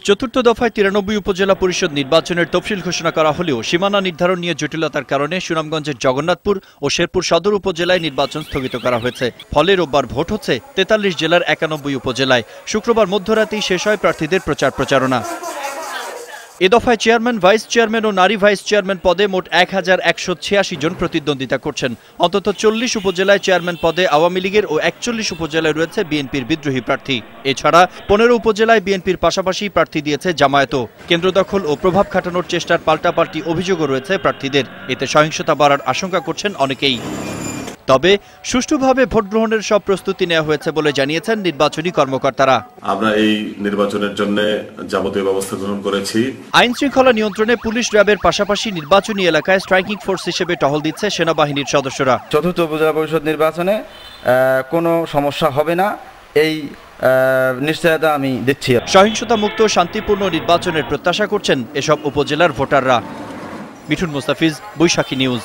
চতুর্থ দফায় ৯৩ উপজেলা পরিষদ নির্বাচনের তফসিল ঘোষণা করা হলেও সীমানা নির্ধারণ নিয়ে জটিলতার কারণে সুনামগঞ্জের জগন্নাথপুর ও শেরপুর সদর উপজেলায় নির্বাচন স্থগিত করা হয়েছে। ফলে রোববার ভোট হচ্ছে ৪৩ জেলার ৯১ উপজেলায়। শুক্রবার মধ্যরাতেই শেষ হয় প্রার্থীদের প্রচারণা। এ দফায় চেয়ারম্যান, ভাইস চেয়ারম্যান ও নারী ভাইস চেয়ারম্যান পদে মোট ১১৮৬ জন প্রতিদ্বন্দ্বিতা করছেন। অন্তত ৪০ উপজেলায় চেয়ারম্যান পদে আওয়ামী লীগের ও ৪১ উপজেলায় রয়েছে বিএনপির বিদ্রোহী প্রার্থী। এছাড়া ১৫ উপজেলায় বিএনপির পাশাপাশি প্রার্থী দিয়েছে জামায়াতও। কেন্দ্র দখল ও প্রভাব খাটানোর চেষ্টার পাল্টাপাল্টি অভিযোগও রয়েছে প্রার্থীদের। এতে সহিংসতা বাড়ার আশঙ্কা করছেন অনেকেই। তবে সুষ্ঠুভাবে ভোট গ্রহণের সব প্রস্তুতি নেওয়া হয়েছে বলে জানিয়েছেন নির্বাচনী কর্মকর্তারা। আমরা এই নির্বাচনের জন্য যাবতীয় ব্যবস্থা গ্রহণ করেছি। আইন শৃঙ্খলা নিয়ন্ত্রণে পুলিশ র্যাবের পাশাপাশি নির্বাচনী এলাকায় স্ট্রাইকিং ফোর্স হিসেবে টহল দিচ্ছে সেনাবাহিনীর সদস্যরা। চতুর্থ উপজেলা পরিষদ নির্বাচনে কোনো সমস্যা হবে না, এই নিশ্চয়তা আমি দিচ্ছি। সহিংসতা মুক্ত শান্তিপূর্ণ নির্বাচনের প্রত্যাশা করছেন এসব উপজেলার ভোটাররা। মিঠুন মুস্তাফিজ, বৈশাখী নিউজ।